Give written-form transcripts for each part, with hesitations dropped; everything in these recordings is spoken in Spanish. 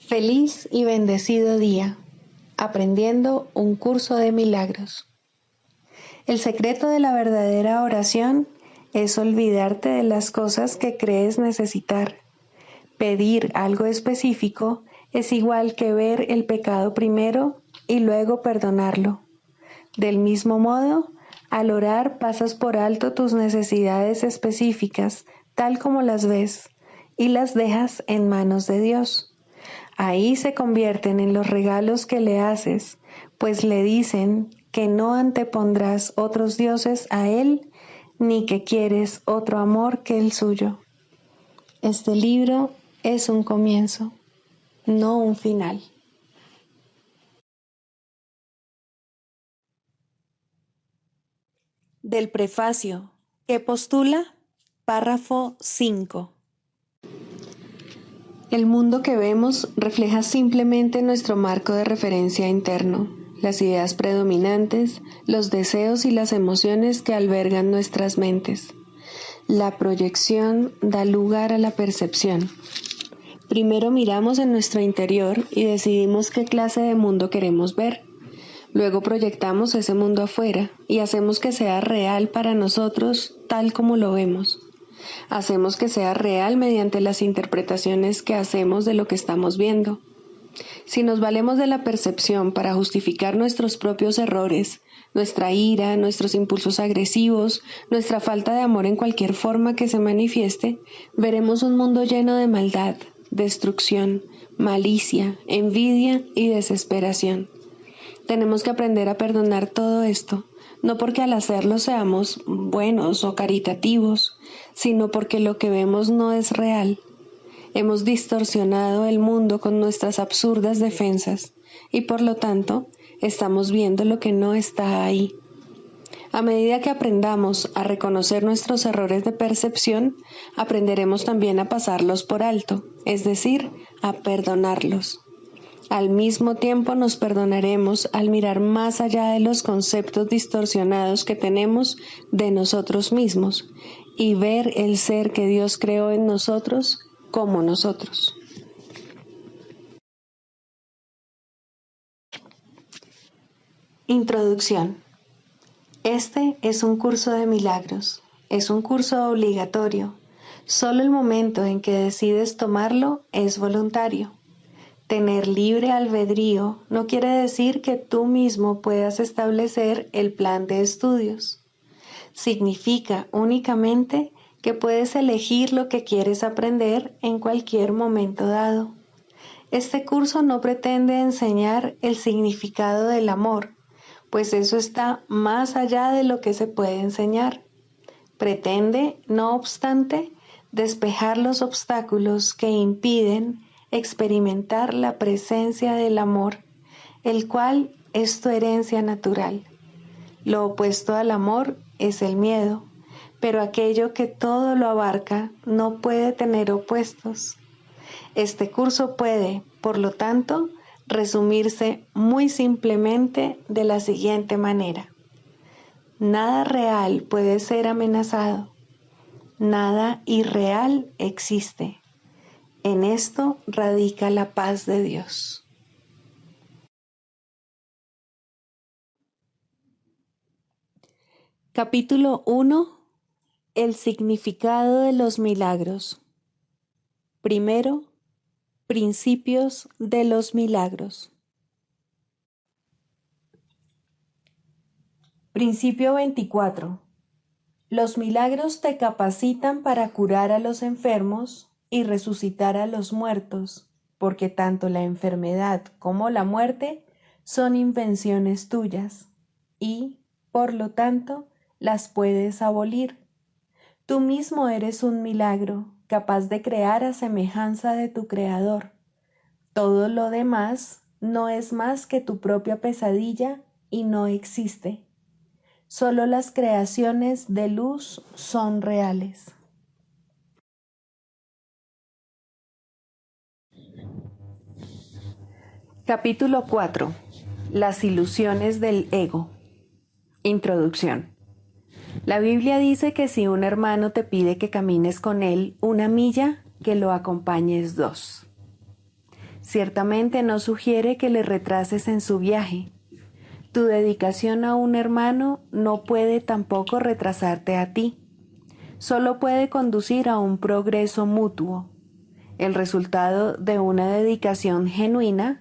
Feliz y bendecido día, aprendiendo un curso de milagros. El secreto de la verdadera oración es olvidarte de las cosas que crees necesitar. Pedir algo específico es igual que ver el pecado primero y luego perdonarlo. Del mismo modo, al orar pasas por alto tus necesidades específicas, tal como las ves, y las dejas en manos de Dios. Ahí se convierten en los regalos que le haces, pues le dicen que no antepondrás otros dioses a Él, ni que quieres otro amor que el suyo. Este libro es un comienzo, no un final. Del prefacio, que postula, párrafo 5. El mundo que vemos refleja simplemente nuestro marco de referencia interno, las ideas predominantes, los deseos y las emociones que albergan nuestras mentes. La proyección da lugar a la percepción. Primero miramos en nuestro interior y decidimos qué clase de mundo queremos ver. Luego proyectamos ese mundo afuera y hacemos que sea real para nosotros tal como lo vemos. Hacemos que sea real mediante las interpretaciones que hacemos de lo que estamos viendo. Si nos valemos de la percepción para justificar nuestros propios errores, nuestra ira, nuestros impulsos agresivos, nuestra falta de amor en cualquier forma que se manifieste, veremos un mundo lleno de maldad, destrucción, malicia, envidia y desesperación. Tenemos que aprender a perdonar todo esto, no porque al hacerlo seamos buenos o caritativos, sino porque lo que vemos no es real. Hemos distorsionado el mundo con nuestras absurdas defensas y por lo tanto estamos viendo lo que no está ahí. A medida que aprendamos a reconocer nuestros errores de percepción, aprenderemos también a pasarlos por alto, es decir, a perdonarlos. Al mismo tiempo nos perdonaremos al mirar más allá de los conceptos distorsionados que tenemos de nosotros mismos y ver el ser que Dios creó en nosotros como nosotros. Introducción. Este es un curso de milagros. Es un curso obligatorio. Solo el momento en que decides tomarlo es voluntario. Tener libre albedrío no quiere decir que tú mismo puedas establecer el plan de estudios. Significa únicamente que puedes elegir lo que quieres aprender en cualquier momento dado. Este curso no pretende enseñar el significado del amor, pues eso está más allá de lo que se puede enseñar. Pretende, no obstante, despejar los obstáculos que impiden experimentar la presencia del amor, el cual es tu herencia natural. Lo opuesto al amor es el miedo, pero aquello que todo lo abarca no puede tener opuestos. Este curso puede, por lo tanto, resumirse muy simplemente de la siguiente manera. Nada real puede ser amenazado. Nada irreal existe. En esto radica la paz de Dios. Capítulo 1. El significado de los milagros. Primero, principios de los milagros. Principio 24. Los milagros te capacitan para curar a los enfermos y resucitar a los muertos, porque tanto la enfermedad como la muerte son invenciones tuyas y, por lo tanto, las puedes abolir. Tú mismo eres un milagro, capaz de crear a semejanza de tu Creador. Todo lo demás no es más que tu propia pesadilla y no existe. Solo las creaciones de luz son reales. Capítulo 4. Las ilusiones del ego. Introducción. La Biblia dice que si un hermano te pide que camines con él 1 milla, que lo acompañes 2. Ciertamente no sugiere que le retrases en su viaje. Tu dedicación a un hermano no puede tampoco retrasarte a ti. Solo puede conducir a un progreso mutuo. El resultado de una dedicación genuina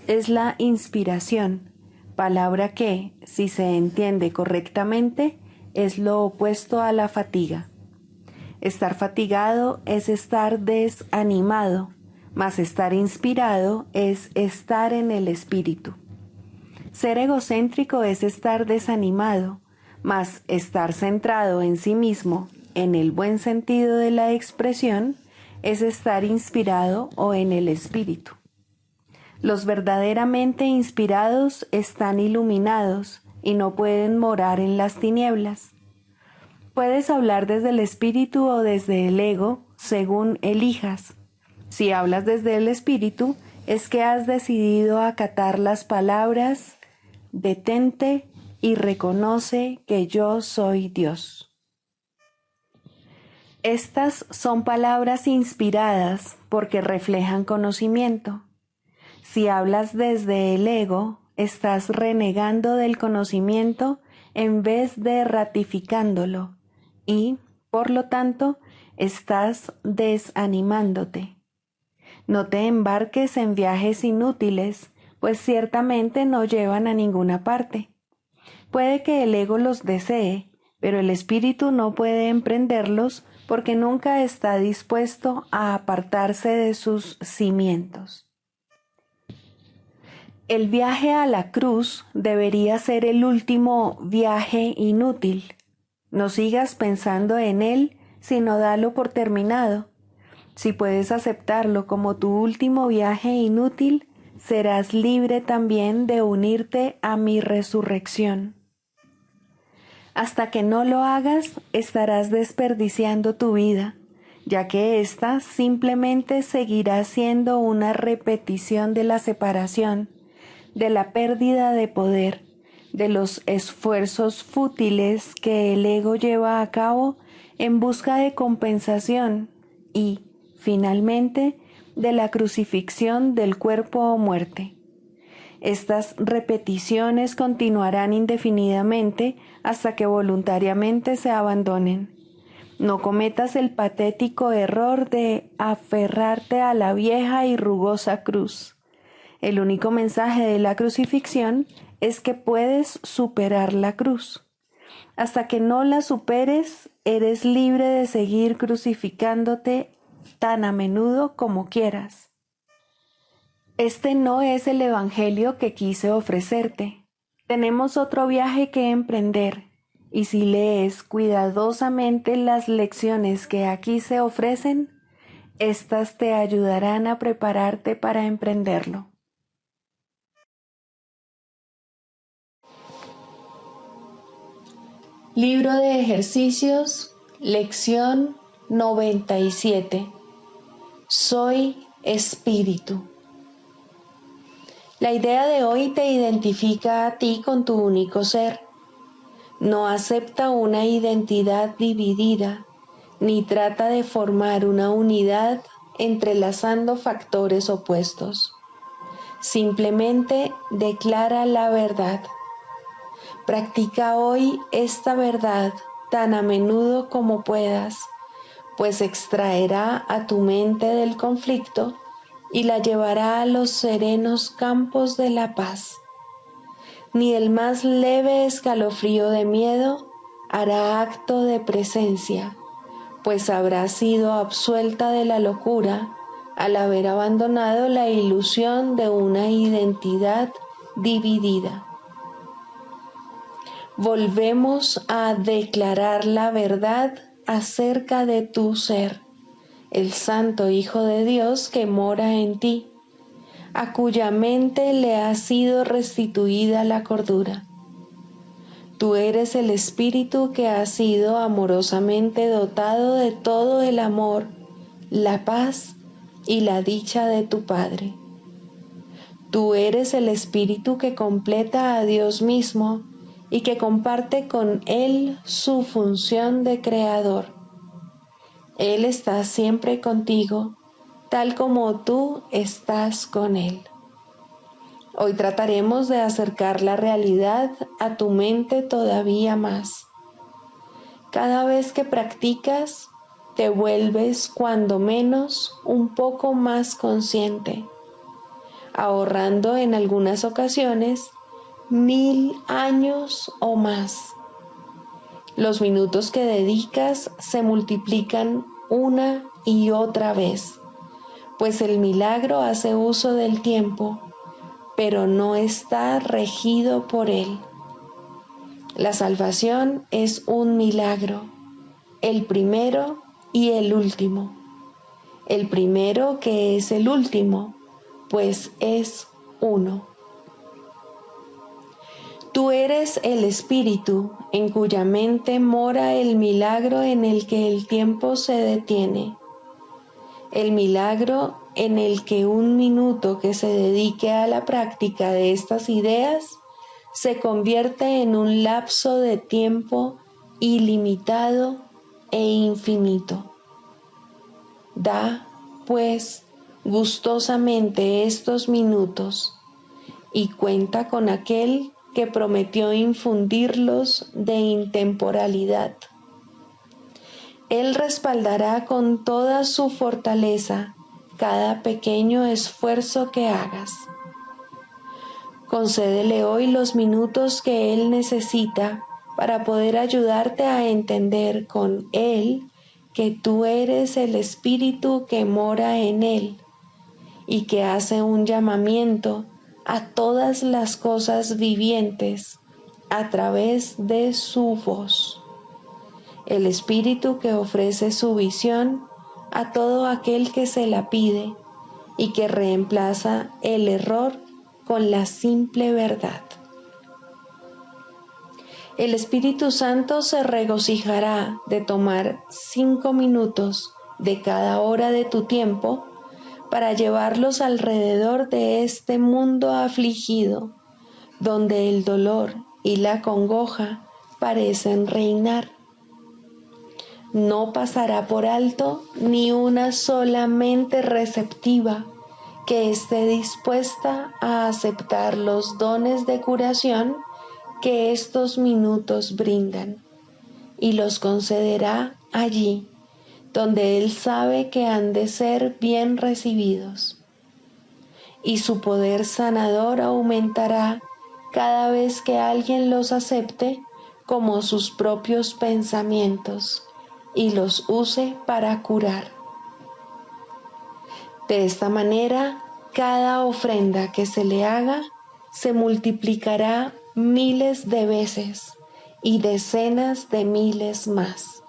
es la inspiración, palabra que, si se entiende correctamente, es lo opuesto a la fatiga. Estar fatigado es estar desanimado, mas estar inspirado es estar en el espíritu. Ser egocéntrico es estar desanimado, mas estar centrado en sí mismo, en el buen sentido de la expresión, es estar inspirado o en el espíritu. Los verdaderamente inspirados están iluminados y no pueden morar en las tinieblas. Puedes hablar desde el espíritu o desde el ego, según elijas. Si hablas desde el espíritu, es que has decidido acatar las palabras: detente y reconoce que yo soy Dios. Estas son palabras inspiradas porque reflejan conocimiento. Si hablas desde el ego, estás renegando del conocimiento en vez de ratificándolo y, por lo tanto, estás desanimándote. No te embarques en viajes inútiles, pues ciertamente no llevan a ninguna parte. Puede que el ego los desee, pero el espíritu no puede emprenderlos porque nunca está dispuesto a apartarse de sus cimientos. El viaje a la cruz debería ser el último viaje inútil. No sigas pensando en él, sino dalo por terminado. Si puedes aceptarlo como tu último viaje inútil, serás libre también de unirte a mi resurrección. Hasta que no lo hagas, estarás desperdiciando tu vida, ya que ésta simplemente seguirá siendo una repetición de la separación, de la pérdida de poder, de los esfuerzos fútiles que el ego lleva a cabo en busca de compensación y, finalmente, de la crucifixión del cuerpo o muerte. Estas repeticiones continuarán indefinidamente hasta que voluntariamente se abandonen. No cometas el patético error de aferrarte a la vieja y rugosa cruz. El único mensaje de la crucifixión es que puedes superar la cruz. Hasta que no la superes, eres libre de seguir crucificándote tan a menudo como quieras. Este no es el evangelio que quise ofrecerte. Tenemos otro viaje que emprender, y si lees cuidadosamente las lecciones que aquí se ofrecen, éstas te ayudarán a prepararte para emprenderlo. Libro de ejercicios, lección 97. Soy espíritu. La idea de hoy te identifica a ti con tu único ser. No acepta una identidad dividida, ni trata de formar una unidad entrelazando factores opuestos. Simplemente declara la verdad. Practica hoy esta verdad tan a menudo como puedas, pues extraerá a tu mente del conflicto y la llevará a los serenos campos de la paz. Ni el más leve escalofrío de miedo hará acto de presencia, pues habrá sido absuelta de la locura al haber abandonado la ilusión de una identidad dividida. Volvemos a declarar la verdad acerca de tu ser, el Santo Hijo de Dios que mora en ti, a cuya mente le ha sido restituida la cordura. Tú eres el Espíritu que ha sido amorosamente dotado de todo el amor, la paz y la dicha de tu Padre. Tú eres el Espíritu que completa a Dios mismo y que comparte con Él su función de Creador. Él está siempre contigo, tal como tú estás con Él. Hoy trataremos de acercar la realidad a tu mente todavía más. Cada vez que practicas, te vuelves cuando menos un poco más consciente, ahorrando en algunas ocasiones 1000 años o más. Los minutos que dedicas se multiplican una y otra vez, pues el milagro hace uso del tiempo, pero no está regido por él. La salvación es un milagro, el primero y el último. El primero que es el último, pues es uno. Tú eres el espíritu en cuya mente mora el milagro en el que el tiempo se detiene. El milagro en el que un minuto que se dedique a la práctica de estas ideas se convierte en un lapso de tiempo ilimitado e infinito. Da, pues, gustosamente estos minutos y cuenta con aquel que prometió infundirlos de intemporalidad. Él respaldará con toda su fortaleza cada pequeño esfuerzo que hagas. Concédele hoy los minutos que Él necesita para poder ayudarte a entender con Él que tú eres el Espíritu que mora en Él y que hace un llamamiento a todas las cosas vivientes a través de su voz. El Espíritu que ofrece su visión a todo aquel que se la pide y que reemplaza el error con la simple verdad. El Espíritu Santo se regocijará de tomar 5 minutos de cada hora de tu tiempo para llevarlos alrededor de este mundo afligido, donde el dolor y la congoja parecen reinar. No pasará por alto ni una sola mente receptiva que esté dispuesta a aceptar los dones de curación que estos minutos brindan, y los concederá allí, donde Él sabe que han de ser bien recibidos. Y su poder sanador aumentará cada vez que alguien los acepte como sus propios pensamientos y los use para curar. De esta manera, cada ofrenda que se le haga se multiplicará miles de veces y decenas de miles más.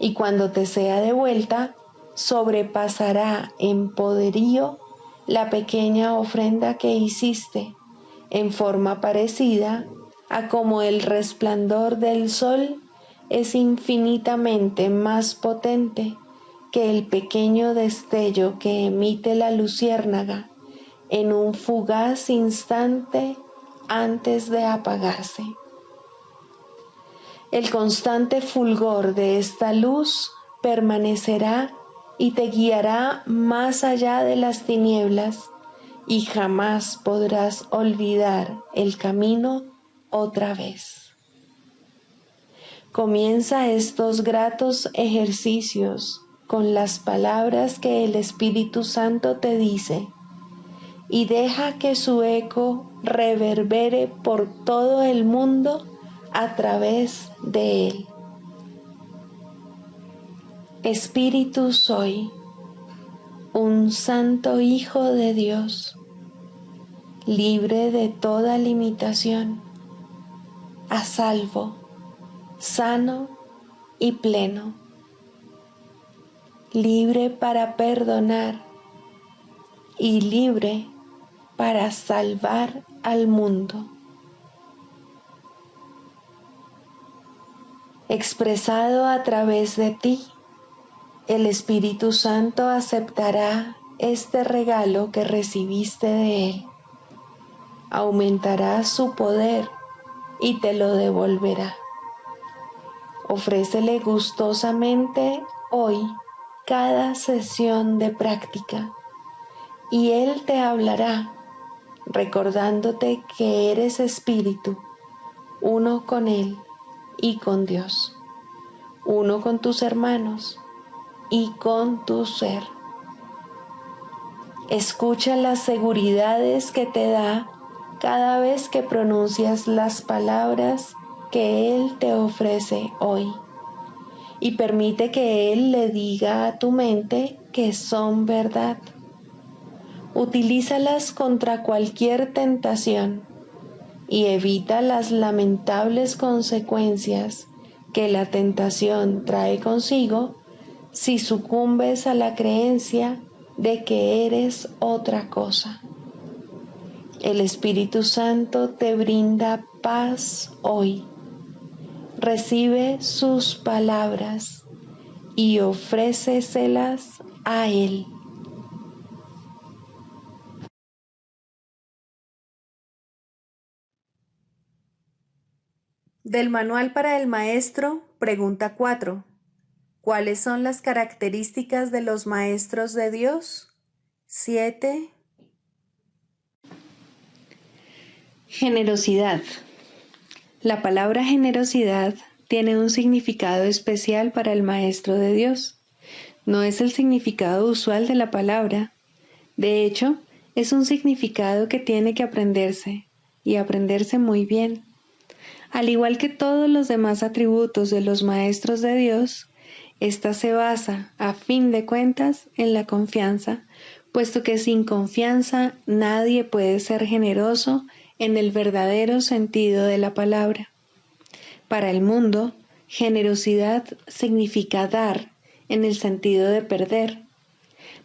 Y cuando te sea devuelta, sobrepasará en poderío la pequeña ofrenda que hiciste, en forma parecida a como el resplandor del sol es infinitamente más potente que el pequeño destello que emite la luciérnaga en un fugaz instante antes de apagarse. El constante fulgor de esta luz permanecerá y te guiará más allá de las tinieblas, y jamás podrás olvidar el camino otra vez. Comienza estos gratos ejercicios con las palabras que el Espíritu Santo te dice y deja que su eco reverbere por todo el mundo a través de él. Espíritu soy, un santo Hijo de Dios, libre de toda limitación, a salvo, sano y pleno, libre para perdonar y libre para salvar al mundo. Expresado a través de ti, el Espíritu Santo aceptará este regalo que recibiste de Él, aumentará su poder y te lo devolverá. Ofrécele gustosamente hoy cada sesión de práctica y Él te hablará recordándote que eres espíritu, uno con Él y con Dios, uno con tus hermanos y con tu ser. Escucha las seguridades que te da cada vez que pronuncias las palabras que Él te ofrece hoy y permite que Él le diga a tu mente que son verdad. Utilízalas contra cualquier tentación y evita las lamentables consecuencias que la tentación trae consigo si sucumbes a la creencia de que eres otra cosa. El Espíritu Santo te brinda paz hoy. Recibe sus palabras y ofréceselas a Él. Del Manual para el Maestro, pregunta 4. ¿Cuáles son las características de los maestros de Dios? 7. Generosidad. La palabra generosidad tiene un significado especial para el Maestro de Dios. No es el significado usual de la palabra. De hecho, es un significado que tiene que aprenderse, y aprenderse muy bien. Al igual que todos los demás atributos de los maestros de Dios, esta se basa, a fin de cuentas, en la confianza, puesto que sin confianza nadie puede ser generoso en el verdadero sentido de la palabra. Para el mundo, generosidad significa dar en el sentido de perder.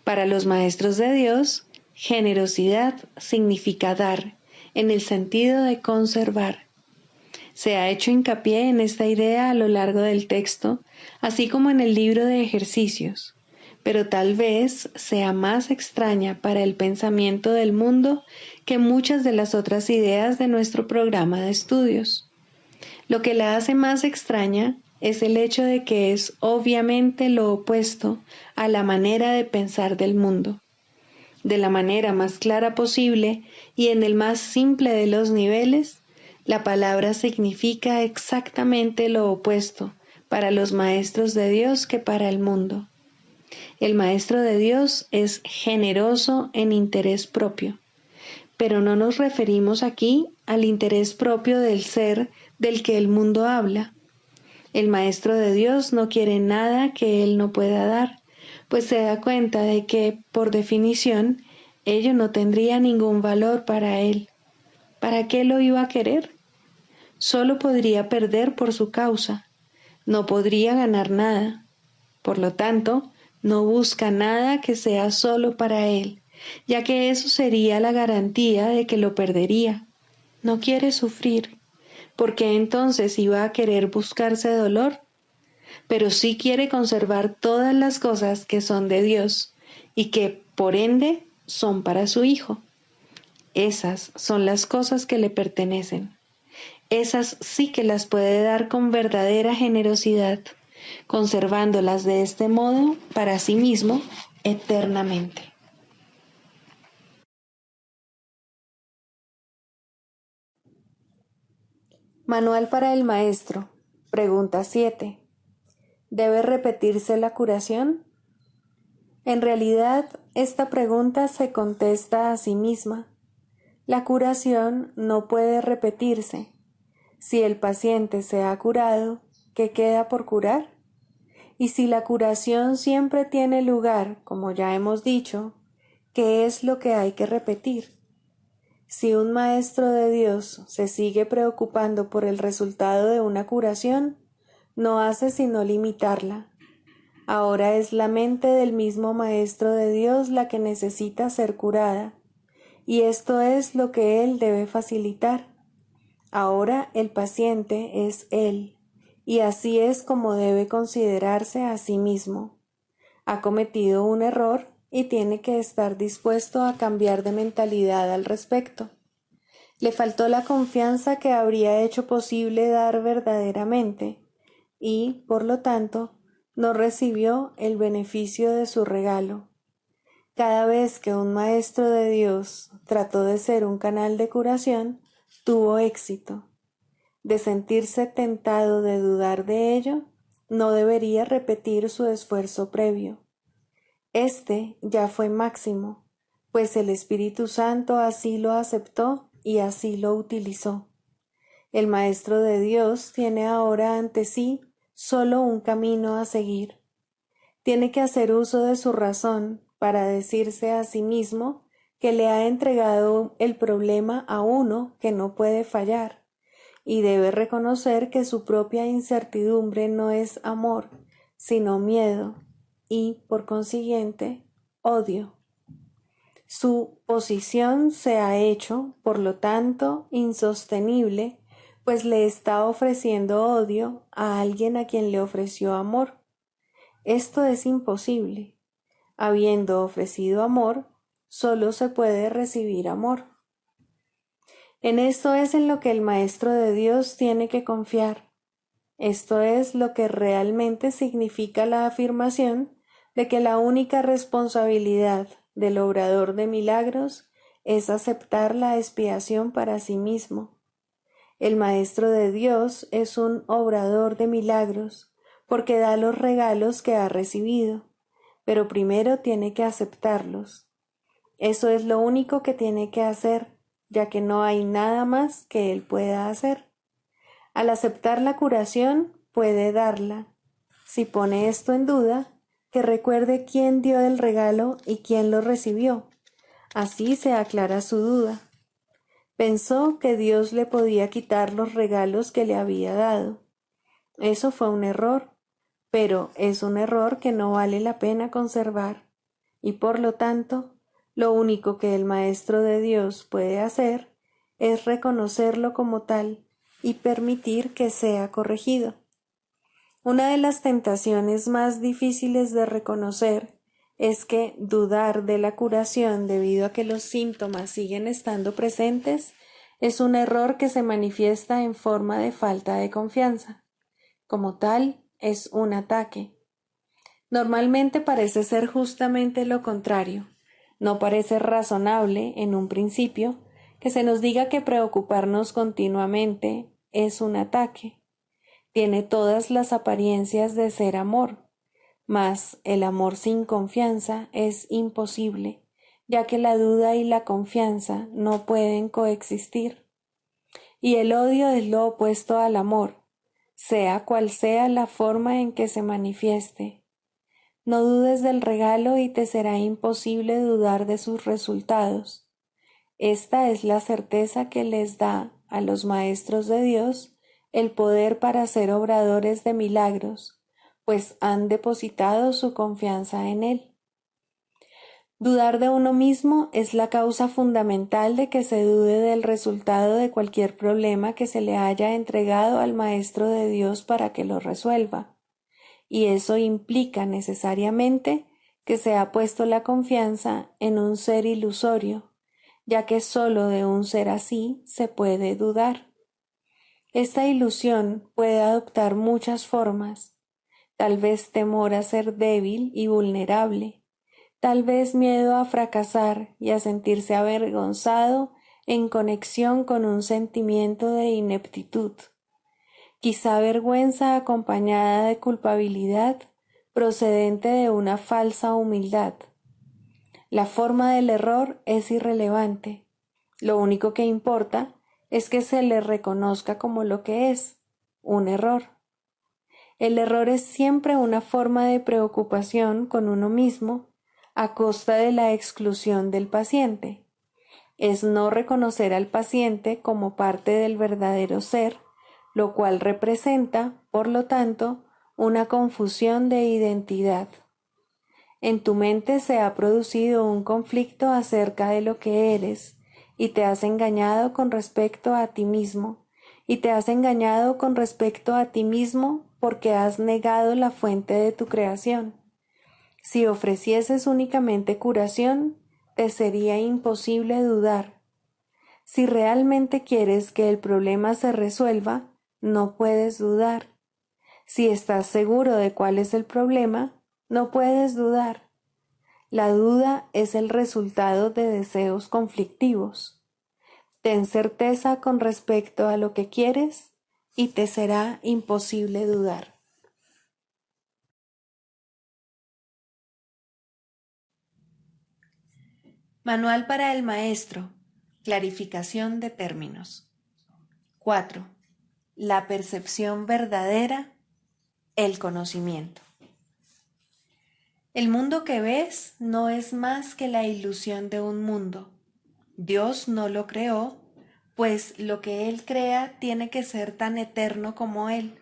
Para los maestros de Dios, generosidad significa dar en el sentido de conservar. Se ha hecho hincapié en esta idea a lo largo del texto, así como en el libro de ejercicios, pero tal vez sea más extraña para el pensamiento del mundo que muchas de las otras ideas de nuestro programa de estudios. Lo que la hace más extraña es el hecho de que es obviamente lo opuesto a la manera de pensar del mundo. De la manera más clara posible y en el más simple de los niveles, la palabra significa exactamente lo opuesto para los maestros de Dios que para el mundo. El maestro de Dios es generoso en interés propio, pero no nos referimos aquí al interés propio del ser del que el mundo habla. El maestro de Dios no quiere nada que él no pueda dar, pues se da cuenta de que, por definición, ello no tendría ningún valor para él. ¿Para qué lo iba a querer? Solo podría perder por su causa, no podría ganar nada. Por lo tanto, no busca nada que sea solo para él, ya que eso sería la garantía de que lo perdería. No quiere sufrir, porque entonces iba a querer buscarse dolor, pero sí quiere conservar todas las cosas que son de Dios y que, por ende, son para su Hijo. Esas son las cosas que le pertenecen. Esas sí que las puede dar con verdadera generosidad, conservándolas de este modo para sí mismo eternamente. Manual para el Maestro. Pregunta 7. ¿Debe repetirse la curación? En realidad, esta pregunta se contesta a sí misma. La curación no puede repetirse. Si el paciente se ha curado, ¿qué queda por curar? Y si la curación siempre tiene lugar, como ya hemos dicho, ¿qué es lo que hay que repetir? Si un maestro de Dios se sigue preocupando por el resultado de una curación, no hace sino limitarla. Ahora es la mente del mismo maestro de Dios la que necesita ser curada, y esto es lo que él debe facilitar. Ahora el paciente es él, y así es como debe considerarse a sí mismo. Ha cometido un error y tiene que estar dispuesto a cambiar de mentalidad al respecto. Le faltó la confianza que habría hecho posible dar verdaderamente y, por lo tanto, no recibió el beneficio de su regalo. Cada vez que un maestro de Dios trató de ser un canal de curación, tuvo éxito. De sentirse tentado de dudar de ello, no debería repetir su esfuerzo previo. Este ya fue máximo, pues el Espíritu Santo así lo aceptó y así lo utilizó. El Maestro de Dios tiene ahora ante sí solo un camino a seguir. Tiene que hacer uso de su razón para decirse a sí mismo que le ha entregado el problema a uno que no puede fallar, y debe reconocer que su propia incertidumbre no es amor, sino miedo y, por consiguiente, odio. Su posición se ha hecho, por lo tanto, insostenible, pues le está ofreciendo odio a alguien a quien le ofreció amor. Esto es imposible. Habiendo ofrecido amor, solo se puede recibir amor. En esto es en lo que el Maestro de Dios tiene que confiar. Esto es lo que realmente significa la afirmación de que la única responsabilidad del obrador de milagros es aceptar la expiación para sí mismo. El Maestro de Dios es un obrador de milagros porque da los regalos que ha recibido, pero primero tiene que aceptarlos. Eso es lo único que tiene que hacer, ya que no hay nada más que él pueda hacer. Al aceptar la curación, puede darla. Si pone esto en duda, que recuerde quién dio el regalo y quién lo recibió. Así se aclara su duda. Pensó que Dios le podía quitar los regalos que le había dado. Eso fue un error, pero es un error que no vale la pena conservar, y por lo tanto, lo único que el Maestro de Dios puede hacer es reconocerlo como tal y permitir que sea corregido. Una de las tentaciones más difíciles de reconocer es que dudar de la curación debido a que los síntomas siguen estando presentes es un error que se manifiesta en forma de falta de confianza. Como tal, es un ataque. Normalmente parece ser justamente lo contrario. No parece razonable, en un principio, que se nos diga que preocuparnos continuamente es un ataque. Tiene todas las apariencias de ser amor, mas el amor sin confianza es imposible, ya que la duda y la confianza no pueden coexistir. Y el odio es lo opuesto al amor, sea cual sea la forma en que se manifieste. No dudes del regalo y te será imposible dudar de sus resultados. Esta es la certeza que les da a los maestros de Dios el poder para ser obradores de milagros, pues han depositado su confianza en Él. Dudar de uno mismo es la causa fundamental de que se dude del resultado de cualquier problema que se le haya entregado al Maestro de Dios para que lo resuelva. Y eso implica necesariamente que se ha puesto la confianza en un ser ilusorio, ya que sólo de un ser así se puede dudar. Esta ilusión puede adoptar muchas formas, tal vez temor a ser débil y vulnerable, tal vez miedo a fracasar y a sentirse avergonzado en conexión con un sentimiento de ineptitud, quizá vergüenza acompañada de culpabilidad procedente de una falsa humildad. La forma del error es irrelevante. Lo único que importa es que se le reconozca como lo que es, un error. El error es siempre una forma de preocupación con uno mismo a costa de la exclusión del paciente. Es no reconocer al paciente como parte del verdadero ser, lo cual representa, por lo tanto, una confusión de identidad. En tu mente se ha producido un conflicto acerca de lo que eres, y te has engañado con respecto a ti mismo, y te has engañado con respecto a ti mismo porque has negado la fuente de tu creación. Si ofrecieses únicamente curación, te sería imposible dudar. Si realmente quieres que el problema se resuelva, no puedes dudar. Si estás seguro de cuál es el problema, no puedes dudar. La duda es el resultado de deseos conflictivos. Ten certeza con respecto a lo que quieres y te será imposible dudar. Manual para el maestro. Clarificación de términos. 4. La percepción verdadera, el conocimiento. El mundo que ves no es más que la ilusión de un mundo. Dios no lo creó, pues lo que Él crea tiene que ser tan eterno como Él.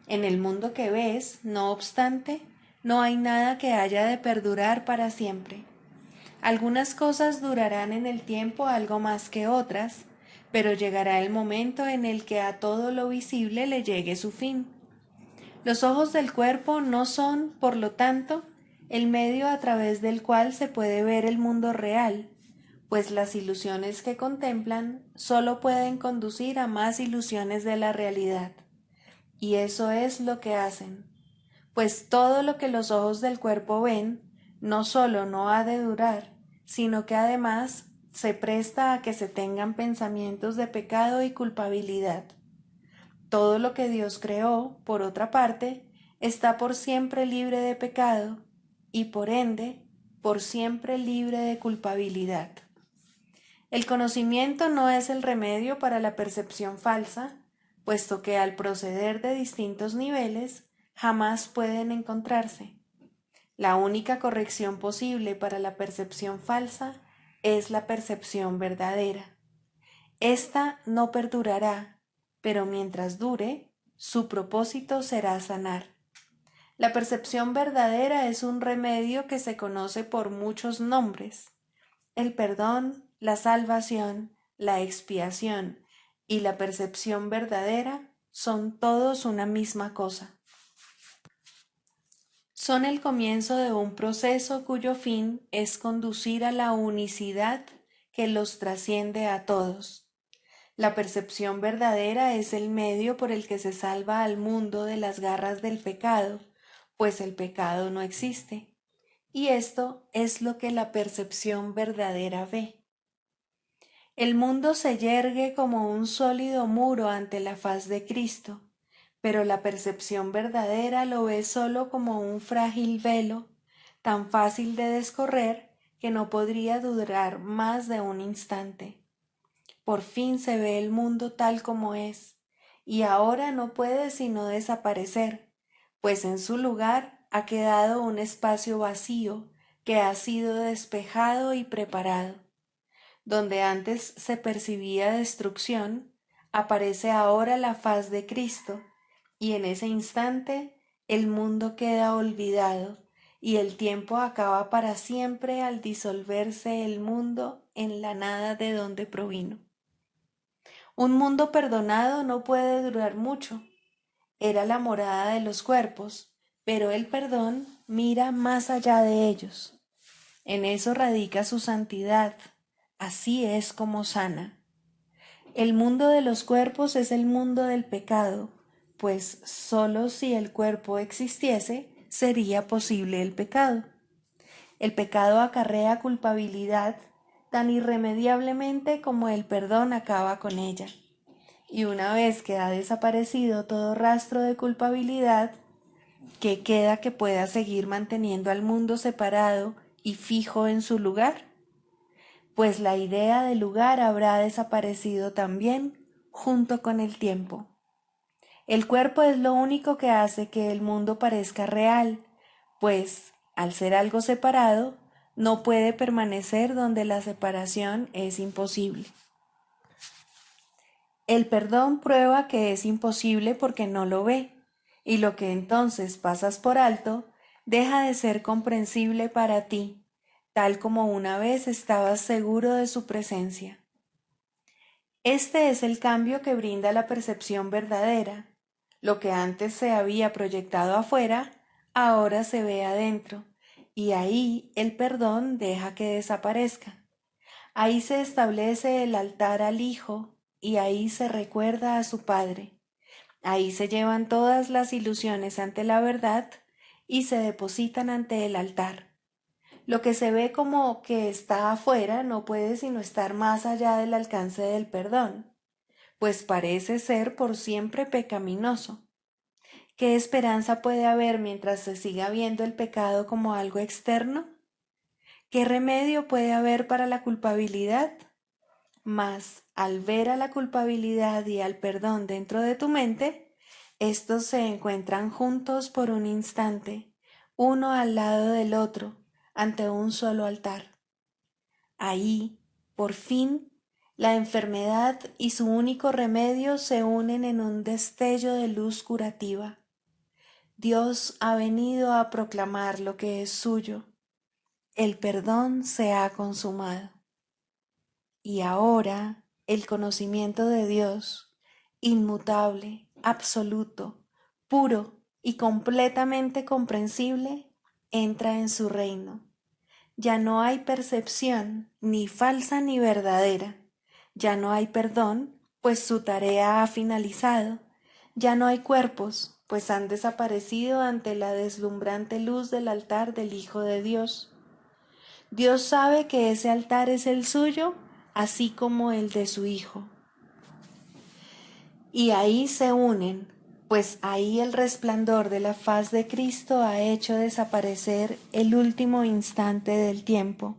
En el mundo que ves, no obstante, no hay nada que haya de perdurar para siempre. Algunas cosas durarán en el tiempo algo más que otras, pero llegará el momento en el que a todo lo visible le llegue su fin. Los ojos del cuerpo no son, por lo tanto, el medio a través del cual se puede ver el mundo real, pues las ilusiones que contemplan solo pueden conducir a más ilusiones de la realidad. Y eso es lo que hacen, pues todo lo que los ojos del cuerpo ven no solo no ha de durar, sino que además se presta a que se tengan pensamientos de pecado y culpabilidad. Todo lo que Dios creó, por otra parte, está por siempre libre de pecado y por ende, por siempre libre de culpabilidad. El conocimiento no es el remedio para la percepción falsa, puesto que al proceder de distintos niveles jamás pueden encontrarse. La única corrección posible para la percepción falsa es la percepción verdadera. Esta no perdurará, pero mientras dure, su propósito será sanar. La percepción verdadera es un remedio que se conoce por muchos nombres. El perdón, la salvación, la expiación y la percepción verdadera son todos una misma cosa. Son el comienzo de un proceso cuyo fin es conducir a la unicidad que los trasciende a todos. La percepción verdadera es el medio por el que se salva al mundo de las garras del pecado, pues el pecado no existe. Y esto es lo que la percepción verdadera ve. El mundo se yergue como un sólido muro ante la faz de Cristo, pero la percepción verdadera lo ve solo como un frágil velo, tan fácil de descorrer que no podría durar más de un instante. Por fin se ve el mundo tal como es, y ahora no puede sino desaparecer, pues en su lugar ha quedado un espacio vacío que ha sido despejado y preparado. Donde antes se percibía destrucción, aparece ahora la faz de Cristo, y en ese instante el mundo queda olvidado, y el tiempo acaba para siempre al disolverse el mundo en la nada de donde provino. Un mundo perdonado no puede durar mucho. Era la morada de los cuerpos, pero el perdón mira más allá de ellos. En eso radica su santidad. Así es como sana. El mundo de los cuerpos es el mundo del pecado, pues sólo si el cuerpo existiese sería posible el pecado. El pecado acarrea culpabilidad tan irremediablemente como el perdón acaba con ella. Y una vez que ha desaparecido todo rastro de culpabilidad, ¿qué queda que pueda seguir manteniendo al mundo separado y fijo en su lugar? Pues la idea de lugar habrá desaparecido también junto con el tiempo. El cuerpo es lo único que hace que el mundo parezca real, pues, al ser algo separado, no puede permanecer donde la separación es imposible. El perdón prueba que es imposible porque no lo ve, y lo que entonces pasas por alto deja de ser comprensible para ti, tal como una vez estabas seguro de su presencia. Este es el cambio que brinda la percepción verdadera. Lo que antes se había proyectado afuera, ahora se ve adentro, y ahí el perdón deja que desaparezca. Ahí se establece el altar al Hijo, y ahí se recuerda a su Padre. Ahí se llevan todas las ilusiones ante la verdad y se depositan ante el altar. Lo que se ve como que está afuera no puede sino estar más allá del alcance del perdón, pues parece ser por siempre pecaminoso. ¿Qué esperanza puede haber mientras se siga viendo el pecado como algo externo? ¿Qué remedio puede haber para la culpabilidad? Mas, al ver a la culpabilidad y al perdón dentro de tu mente, estos se encuentran juntos por un instante, uno al lado del otro, ante un solo altar. Ahí, por fin, la enfermedad y su único remedio se unen en un destello de luz curativa. Dios ha venido a proclamar lo que es suyo. El perdón se ha consumado. Y ahora el conocimiento de Dios, inmutable, absoluto, puro y completamente comprensible, entra en su reino. Ya no hay percepción, ni falsa ni verdadera. Ya no hay perdón, pues su tarea ha finalizado. Ya no hay cuerpos, pues han desaparecido ante la deslumbrante luz del altar del Hijo de Dios. Dios sabe que ese altar es el suyo, así como el de su Hijo. Y ahí se unen, pues ahí el resplandor de la faz de Cristo ha hecho desaparecer el último instante del tiempo,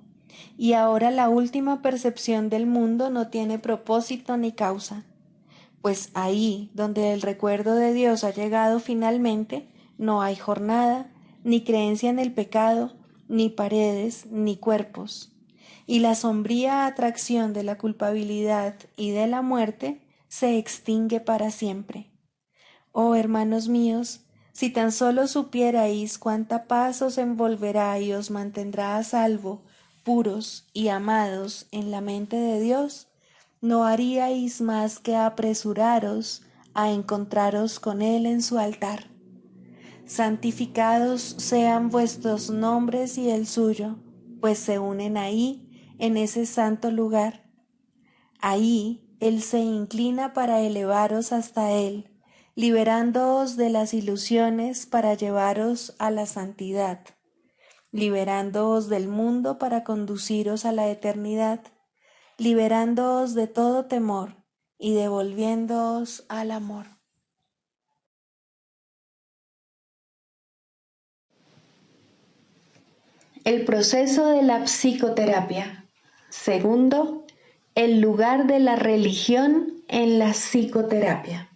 y ahora la última percepción del mundo no tiene propósito ni causa, pues ahí donde el recuerdo de Dios ha llegado finalmente, no hay jornada, ni creencia en el pecado, ni paredes, ni cuerpos. Y la sombría atracción de la culpabilidad y de la muerte se extingue para siempre. Oh hermanos míos, si tan solo supierais cuánta paz os envolverá y os mantendrá a salvo, puros y amados en la mente de Dios, no haríais más que apresuraros a encontraros con Él en su altar. Santificados sean vuestros nombres y el suyo, pues se unen ahí, en ese santo lugar. Ahí Él se inclina para elevaros hasta Él, liberándoos de las ilusiones para llevaros a la santidad, liberándoos del mundo para conduciros a la eternidad, liberándoos de todo temor y devolviéndoos al amor. El proceso de la psicoterapia. Segundo, el lugar de la religión en la psicoterapia.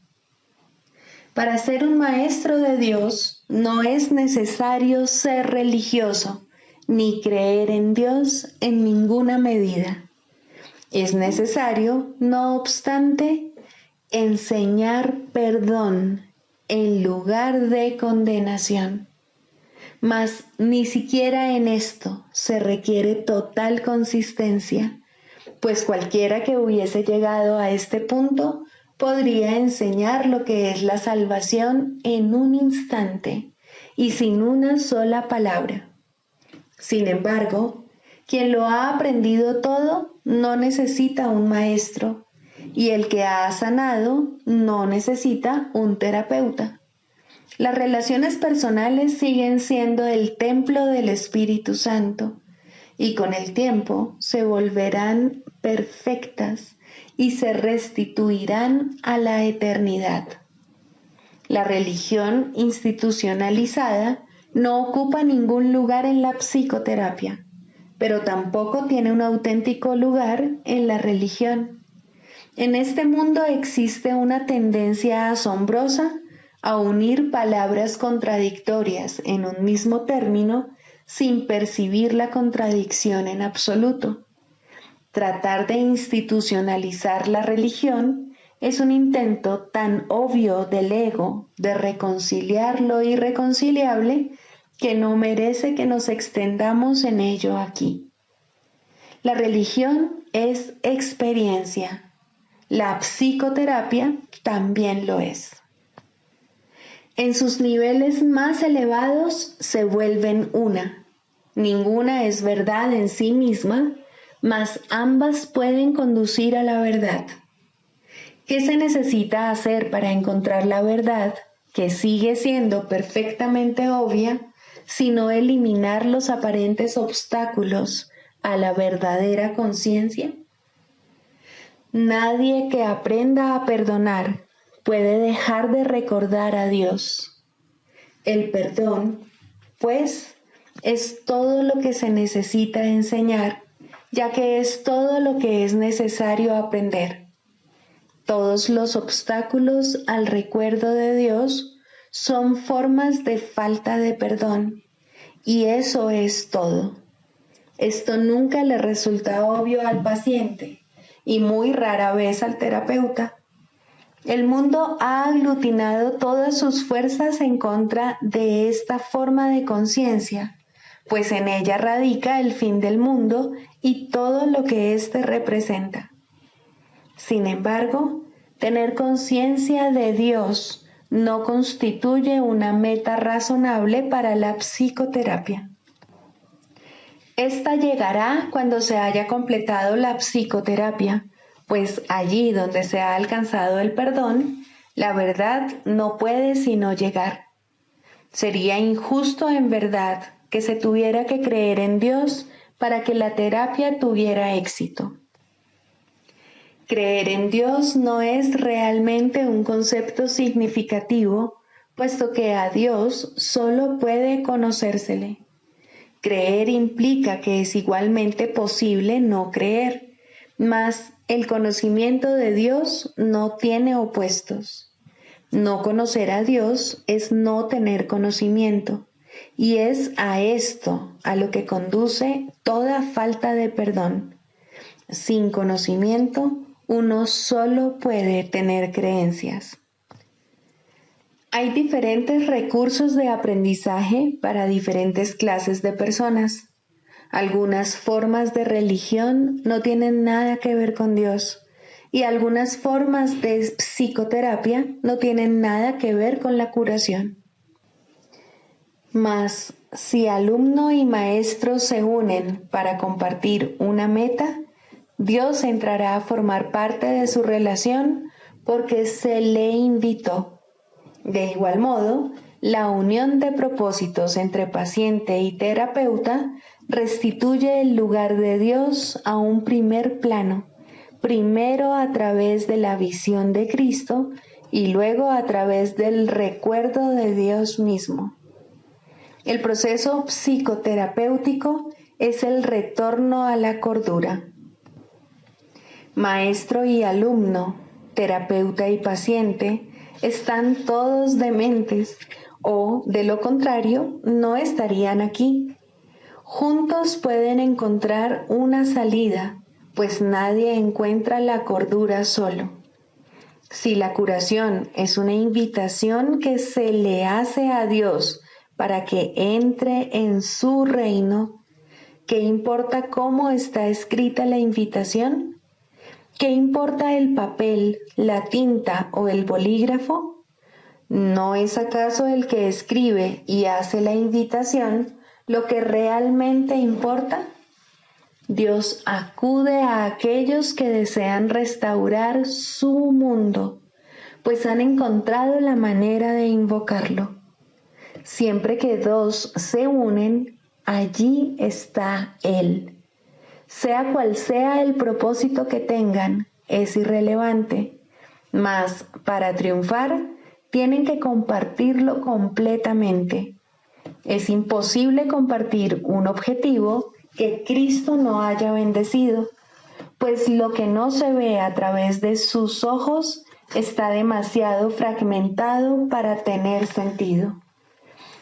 Para ser un maestro de Dios no es necesario ser religioso ni creer en Dios en ninguna medida. Es necesario, no obstante, enseñar perdón en lugar de condenación. Mas ni siquiera en esto se requiere total consistencia, pues cualquiera que hubiese llegado a este punto podría enseñar lo que es la salvación en un instante y sin una sola palabra. Sin embargo, quien lo ha aprendido todo no necesita un maestro, y el que ha sanado no necesita un terapeuta. Las relaciones personales siguen siendo el templo del Espíritu Santo y con el tiempo se volverán perfectas y se restituirán a la eternidad. La religión institucionalizada no ocupa ningún lugar en la psicoterapia, pero tampoco tiene un auténtico lugar en la religión. En este mundo existe una tendencia asombrosa a unir palabras contradictorias en un mismo término sin percibir la contradicción en absoluto. Tratar de institucionalizar la religión es un intento tan obvio del ego de reconciliar lo irreconciliable que no merece que nos extendamos en ello aquí. La religión es experiencia. La psicoterapia también lo es. En sus niveles más elevados se vuelven una. Ninguna es verdad en sí misma, mas ambas pueden conducir a la verdad. ¿Qué se necesita hacer para encontrar la verdad, que sigue siendo perfectamente obvia, sino eliminar los aparentes obstáculos a la verdadera conciencia? Nadie que aprenda a perdonar puede dejar de recordar a Dios. El perdón, pues, es todo lo que se necesita enseñar, ya que es todo lo que es necesario aprender. Todos los obstáculos al recuerdo de Dios son formas de falta de perdón, y eso es todo. Esto nunca le resulta obvio al paciente y muy rara vez al terapeuta. El mundo ha aglutinado todas sus fuerzas en contra de esta forma de conciencia, pues en ella radica el fin del mundo y todo lo que éste representa. Sin embargo, tener conciencia de Dios no constituye una meta razonable para la psicoterapia. Esta llegará cuando se haya completado la psicoterapia, pues allí donde se ha alcanzado el perdón, la verdad no puede sino llegar. Sería injusto en verdad que se tuviera que creer en Dios para que la terapia tuviera éxito. Creer en Dios no es realmente un concepto significativo, puesto que a Dios solo puede conocérsele. Creer implica que es igualmente posible no creer, mas el conocimiento de Dios no tiene opuestos. No conocer a Dios es no tener conocimiento, y es a esto a lo que conduce toda falta de perdón. Sin conocimiento, uno solo puede tener creencias. Hay diferentes recursos de aprendizaje para diferentes clases de personas. Algunas formas de religión no tienen nada que ver con Dios y algunas formas de psicoterapia no tienen nada que ver con la curación. Mas, si alumno y maestro se unen para compartir una meta, Dios entrará a formar parte de su relación porque se le invitó. De igual modo, la unión de propósitos entre paciente y terapeuta restituye el lugar de Dios a un primer plano, primero a través de la visión de Cristo y luego a través del recuerdo de Dios mismo. El proceso psicoterapéutico es el retorno a la cordura. Maestro y alumno, terapeuta y paciente, están todos dementes o, de lo contrario, no estarían aquí. Juntos pueden encontrar una salida, pues nadie encuentra la cordura solo. Si la curación es una invitación que se le hace a Dios para que entre en su reino, ¿qué importa cómo está escrita la invitación? ¿Qué importa el papel, la tinta o el bolígrafo? ¿No es acaso el que escribe y hace la invitación lo que realmente importa? Dios acude a aquellos que desean restaurar su mundo, pues han encontrado la manera de invocarlo. Siempre que dos se unen, allí está Él. Sea cual sea el propósito que tengan, es irrelevante, mas para triunfar tienen que compartirlo completamente. Es imposible compartir un objetivo que Cristo no haya bendecido, pues lo que no se ve a través de sus ojos está demasiado fragmentado para tener sentido.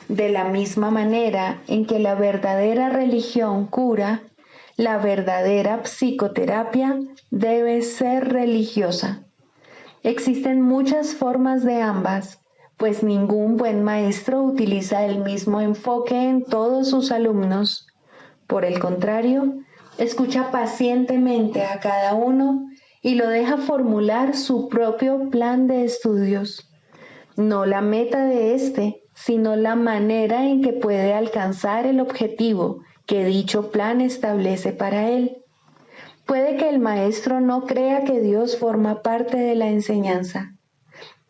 De la misma manera en que la verdadera religión cura, la verdadera psicoterapia debe ser religiosa. Existen muchas formas de ambas, pues ningún buen maestro utiliza el mismo enfoque en todos sus alumnos. Por el contrario, escucha pacientemente a cada uno y lo deja formular su propio plan de estudios. No la meta de éste, sino la manera en que puede alcanzar el objetivo que dicho plan establece para él. Puede que el maestro no crea que Dios forma parte de la enseñanza.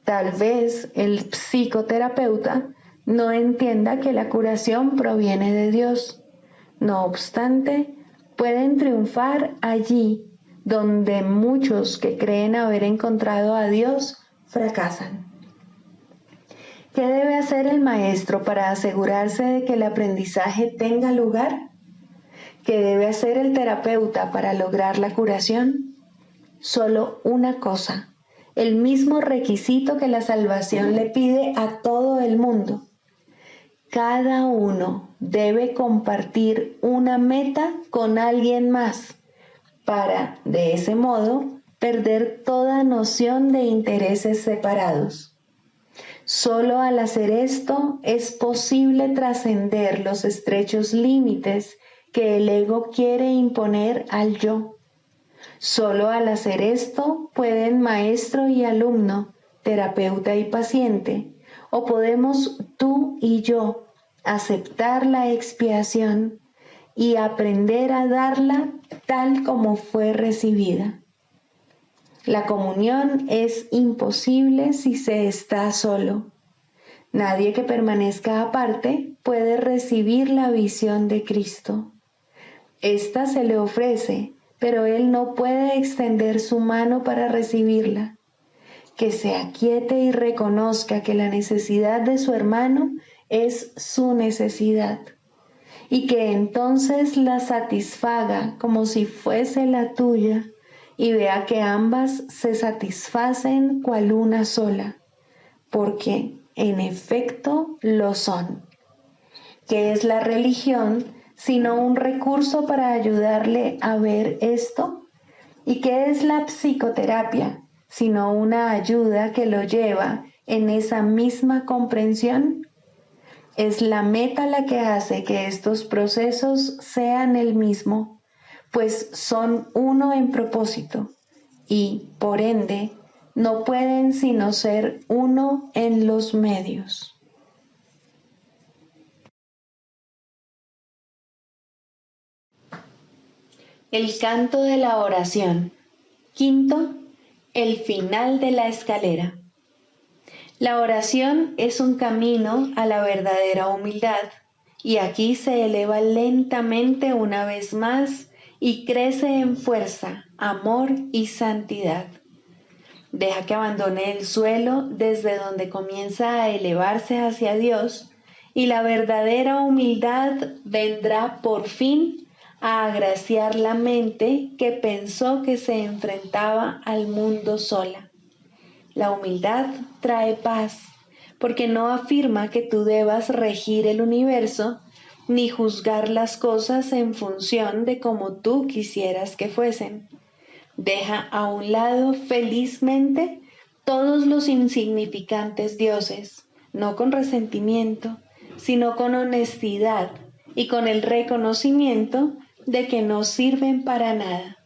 Tal vez el psicoterapeuta no entienda que la curación proviene de Dios. No obstante, pueden triunfar allí donde muchos que creen haber encontrado a Dios fracasan. ¿Qué debe hacer el maestro para asegurarse de que el aprendizaje tenga lugar? ¿Qué debe hacer el terapeuta para lograr la curación? Solo una cosa, el mismo requisito que la salvación le pide a todo el mundo. Cada uno debe compartir una meta con alguien más para, de ese modo, perder toda noción de intereses separados. Solo al hacer esto es posible trascender los estrechos límites que el ego quiere imponer al yo. Solo al hacer esto pueden maestro y alumno, terapeuta y paciente, o podemos tú y yo aceptar la expiación y aprender a darla tal como fue recibida. La comunión es imposible si se está solo. Nadie que permanezca aparte puede recibir la visión de Cristo. Esta se le ofrece, pero él no puede extender su mano para recibirla. Que se aquiete y reconozca que la necesidad de su hermano es su necesidad, y que entonces la satisfaga como si fuese la tuya, y vea que ambas se satisfacen cual una sola, porque en efecto lo son. ¿Qué es la religión sino un recurso para ayudarle a ver esto? ¿Y qué es la psicoterapia sino una ayuda que lo lleva en esa misma comprensión? Es la meta la que hace que estos procesos sean el mismo, pues son uno en propósito y, por ende, no pueden sino ser uno en los medios. El canto de la oración. Quinto, el final de la escalera. La oración es un camino a la verdadera humildad, y aquí se eleva lentamente una vez más y crece en fuerza, amor y santidad. Deja que abandone el suelo desde donde comienza a elevarse hacia Dios, y la verdadera humildad vendrá por fin a agraciar la mente que pensó que se enfrentaba al mundo sola. La humildad trae paz, porque no afirma que tú debas regir el universo, ni juzgar las cosas en función de cómo tú quisieras que fuesen. Deja a un lado felizmente todos los insignificantes dioses, no con resentimiento, sino con honestidad y con el reconocimiento de que no sirven para nada.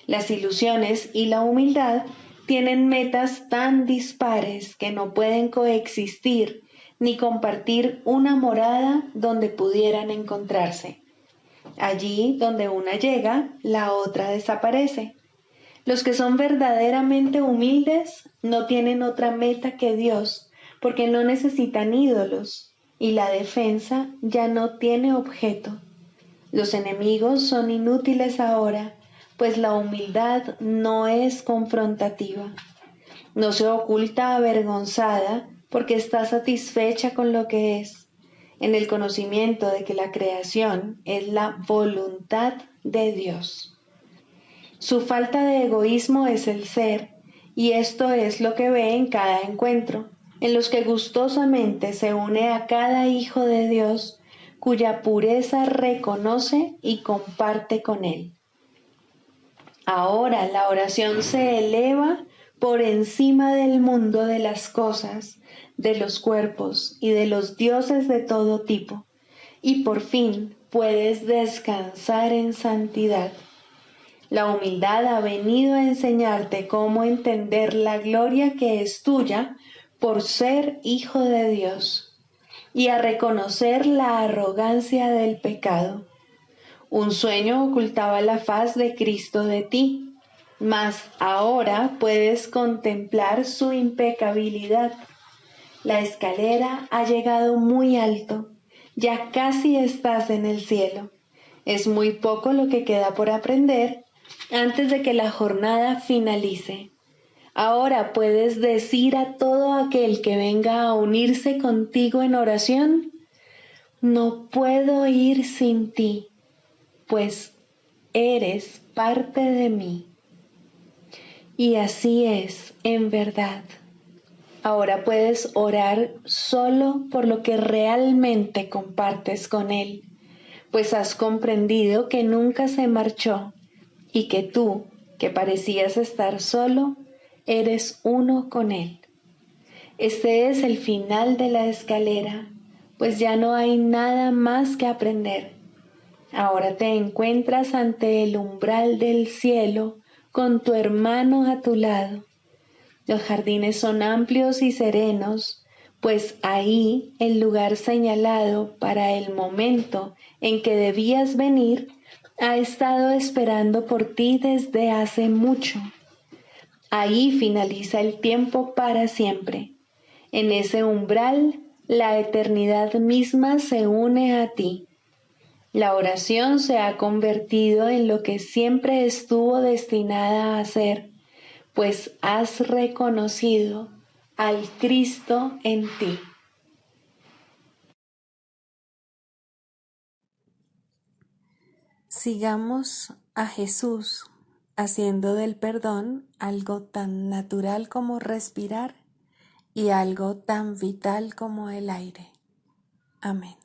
Las ilusiones y la humildad tienen metas tan dispares que no pueden coexistir ni compartir una morada donde pudieran encontrarse. Allí donde una llega, la otra desaparece. Los que son verdaderamente humildes no tienen otra meta que Dios, porque no necesitan ídolos, y la defensa ya no tiene objeto. Los enemigos son inútiles ahora, pues la humildad no es confrontativa. No se oculta avergonzada porque está satisfecha con lo que es, en el conocimiento de que la creación es la voluntad de Dios. Su falta de egoísmo es el ser, y esto es lo que ve en cada encuentro, en los que gustosamente se une a cada hijo de Dios, cuya pureza reconoce y comparte con él. Ahora la oración se eleva por encima del mundo de las cosas, de los cuerpos y de los dioses de todo tipo, y por fin puedes descansar en santidad. La humildad ha venido a enseñarte cómo entender la gloria que es tuya por ser hijo de Dios, y a reconocer la arrogancia del pecado. Un sueño ocultaba la faz de Cristo de ti, mas ahora puedes contemplar su impecabilidad. La escalera ha llegado muy alto, ya casi estás en el cielo. Es muy poco lo que queda por aprender antes de que la jornada finalice. Ahora puedes decir a todo aquel que venga a unirse contigo en oración: no puedo ir sin ti, pues eres parte de mí. Y así es, en verdad. Ahora puedes orar solo por lo que realmente compartes con Él, pues has comprendido que nunca se marchó y que tú, que parecías estar solo, eres uno con Él. Este es el final de la escalera, pues ya no hay nada más que aprender. Ahora te encuentras ante el umbral del cielo con tu hermano a tu lado. Los jardines son amplios y serenos, pues ahí el lugar señalado para el momento en que debías venir ha estado esperando por ti desde hace mucho. Ahí finaliza el tiempo para siempre. En ese umbral, la eternidad misma se une a ti. La oración se ha convertido en lo que siempre estuvo destinada a ser, pues has reconocido al Cristo en ti. Sigamos a Jesús haciendo del perdón algo tan natural como respirar y algo tan vital como el aire. Amén.